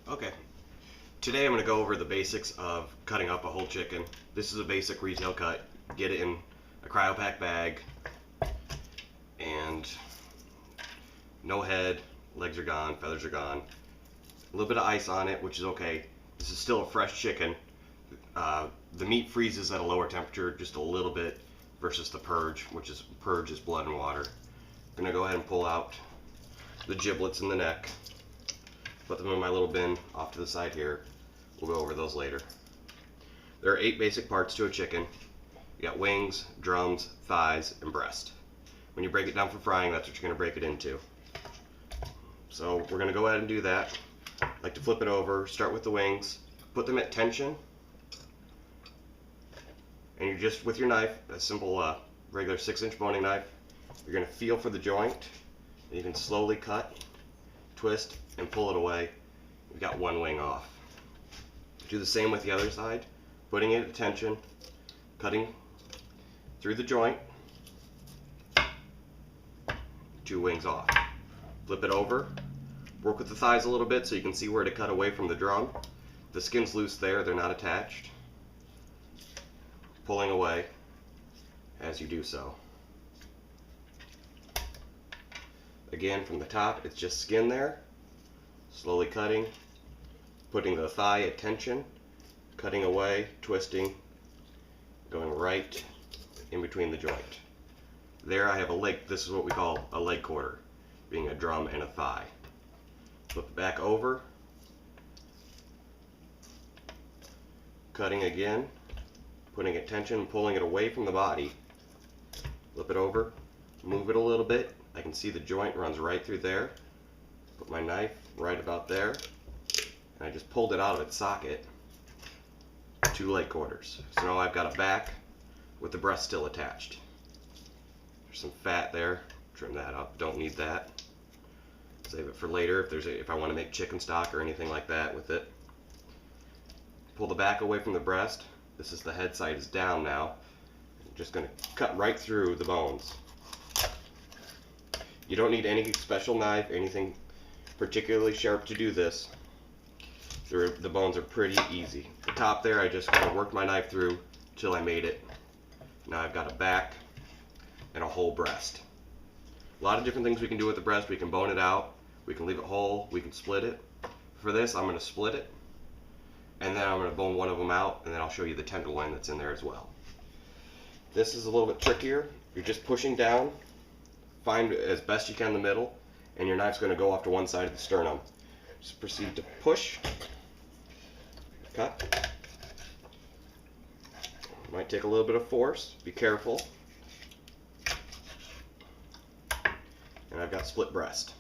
Okay, today I'm going to go over the basics of cutting up a whole chicken. This is a basic retail cut. Get it in a cryopack bag, and no head, legs are gone, feathers are gone. A little bit of ice on it, which is okay. This is still a fresh chicken. The meat freezes at a lower temperature just a little bit versus the purge, which is blood and water. I'm going to go ahead and pull out the giblets and the neck. Put them in my little bin off to the side here. We'll go over those later. There are 8 basic parts to a chicken. You got wings, drums, thighs, and breast. When you break it down for frying, that's what you're going to break it into. So we're going to go ahead and do that. I like to flip it over, start with the wings, put them at tension, and you're just, with your knife, a simple regular 6-inch boning knife, you're going to feel for the joint, and you can slowly cut, twist, and pull it away. You've got one wing off. Do the same with the other side, putting it at tension, cutting through the joint, 2 wings off. Flip it over, work with the thighs a little bit so you can see where to cut away from the drum. The skin's loose there, they're not attached. Pulling away as you do so. Again, from the top, it's just skin there. Slowly cutting, putting the thigh at tension, cutting away, twisting, going right in between the joint. There I have a leg. This is what we call a leg quarter, being a drum and a thigh. Flip it back over, cutting again, putting it tension, pulling it away from the body. Flip it over, move it a little bit. I can see the joint runs right through there. Put my knife right about there, and I just pulled it out of its socket. 2 leg quarters. So now I've got a back with the breast still attached. There's some fat there. Trim that up. Don't need that. Save it for later if I want to make chicken stock or anything like that with it. Pull the back away from the breast. This is the head side is down now. I'm just going to cut right through the bones. You don't need any special knife, anything particularly sharp to do this. The bones are pretty easy. The top there, I just kind of worked my knife through till I made it. Now I've got a back and a whole breast. A lot of different things we can do with the breast. We can bone it out, we can leave it whole, we can split it. For this, I'm going to split it, and then I'm going to bone one of them out, and then I'll show you the tenderloin that's in there as well. This is a little bit trickier. You're just pushing down, find as best you can the middle, and your knife's going to go off to one side of the sternum. Just proceed to push, cut. Might take a little bit of force, be careful. And I've got split breast.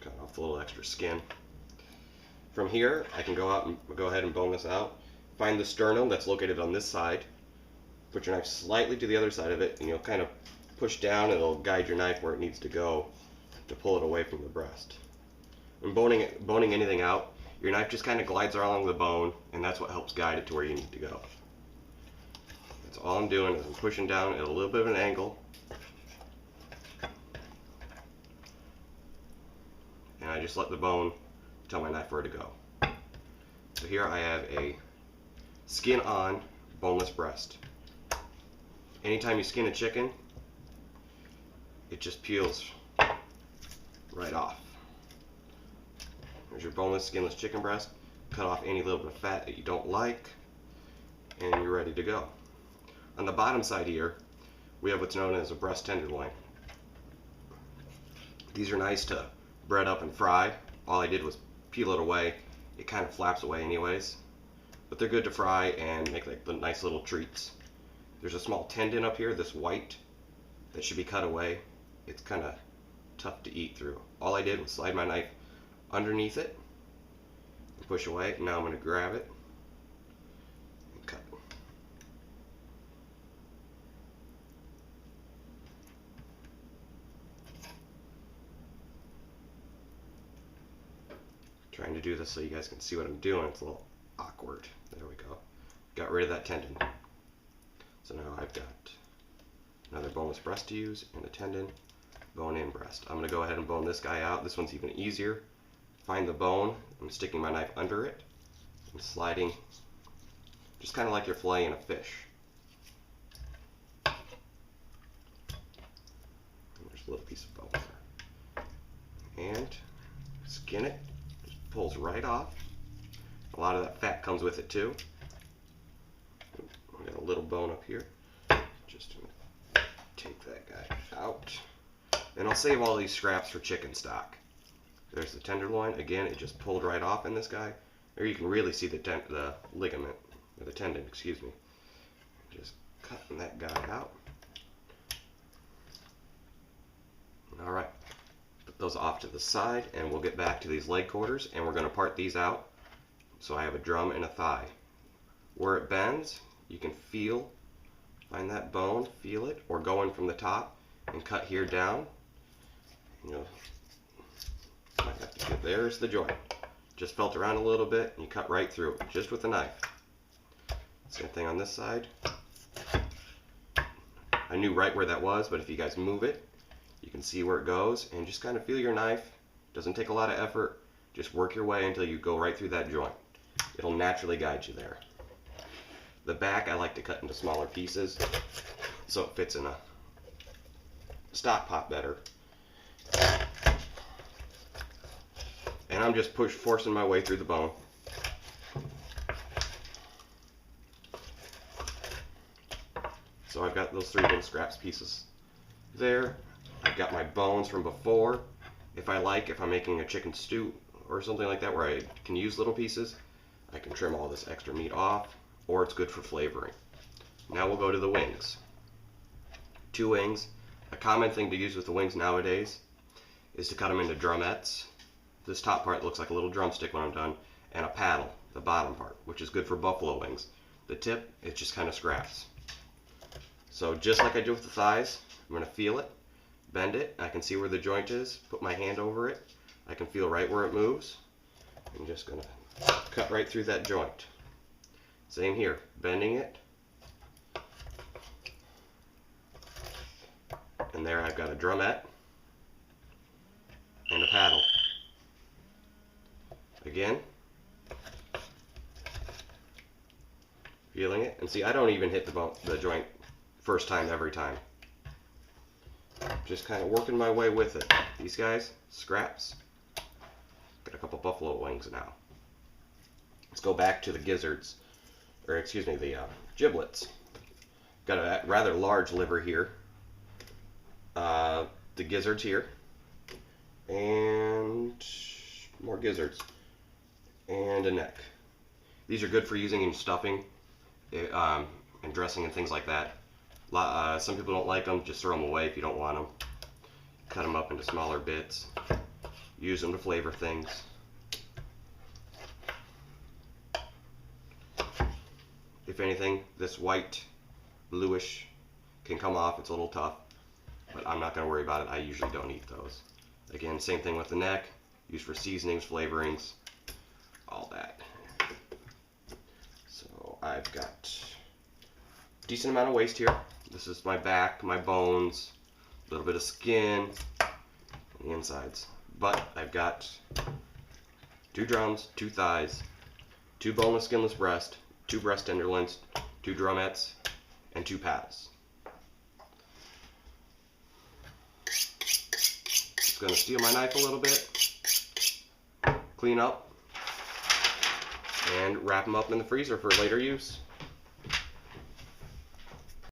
Cut off the little extra skin. From here, I can go ahead and bone this out. Find the sternum that's located on this side. Put your knife slightly to the other side of it, and you'll kind of push down, and it'll guide your knife where it needs to go to pull it away from the breast. When boning anything out, your knife just kind of glides along the bone, and that's what helps guide it to where you need to go. That's all I'm doing is I'm pushing down at a little bit of an angle, and I just let the bone tell my knife where to go. So here I have a skin on, boneless breast. Anytime you skin a chicken, it just peels right off. There's your boneless, skinless chicken breast. Cut off any little bit of fat that you don't like, and you're ready to go. On the bottom side here, we have what's known as a breast tenderloin. These are nice to bread up and fry. All I did was peel it away. It kind of flaps away anyways, but they're good to fry and make like the nice little treats. There's a small tendon up here, this white, that should be cut away. It's kind of tough to eat through. All I did was slide my knife underneath it and push away. Now I'm going to grab it and cut. Trying to do this so you guys can see what I'm doing. It's a little awkward. There we go. Got rid of that tendon. So now I've got another boneless breast to use and a tendon, bone in breast. breast. I'm going to go ahead and bone this guy out. This one's even easier. Find the bone. I'm sticking my knife under it and sliding, just kind of like you're filleting a fish. There's a little piece of bone there. And skin it. Just pulls right off. A lot of that fat comes with it too. We got a little bone up here. Just take that guy out. And I'll save all these scraps for chicken stock. There's the tenderloin. Again, it just pulled right off in this guy. There you can really see the ligament, or the tendon, excuse me. Just cutting that guy out. Alright, put those off to the side, and we'll get back to these leg quarters, and we're going to part these out. So I have a drum and a thigh. Where it bends, you can find that bone, feel it, or go in from the top and cut here down. You know, might have to get, there's the joint. Just felt around a little bit and you cut right through it, just with a knife. Same thing on this side. I knew right where that was, but if you guys move it, you can see where it goes, and just kind of feel your knife. Doesn't take a lot of effort. Just work your way until you go right through that joint. It'll naturally guide you there. The back I like to cut into smaller pieces so it fits in a stock pot better. And I'm just forcing my way through the bone. So I've got those 3 little scraps pieces there. I've got my bones from before. If I'm making a chicken stew or something like that where I can use little pieces, I can trim all this extra meat off, or it's good for flavoring. Now we'll go to the wings. 2 wings. A common thing to use with the wings nowadays is to cut them into drumettes. This top part looks like a little drumstick when I'm done, and a paddle, the bottom part, which is good for buffalo wings. The tip, it just kind of scraps. So just like I do with the thighs, I'm going to feel it, bend it, I can see where the joint is, put my hand over it, I can feel right where it moves. I'm just going to cut right through that joint. Same here, bending it. And there I've got a drumette and a paddle. Again, feeling it. And see, I don't even hit the joint first time every time. Just kind of working my way with it. These guys, scraps. Got a couple buffalo wings now. Let's go back to the gizzards, or excuse me, the giblets. Got a rather large liver here. The gizzards here, and more gizzards, and a neck. These are good for using in stuffing and dressing and things like that. Some people don't like them, just throw them away if you don't want them. Cut them up into smaller bits. Use them to flavor things. If anything, this white, bluish can come off. It's a little tough, but I'm not going to worry about it. I usually don't eat those. Again, same thing with the neck. Used for seasonings, flavorings, all that. So I've got a decent amount of waste here. This is my back, my bones, a little bit of skin, and the insides. But I've got 2 drums, 2 thighs, 2 boneless, skinless breast, 2 breast tenderloins, 2 drumettes, and 2 paddles. Just going to steal my knife a little bit, clean up, and wrap them up in the freezer for later use.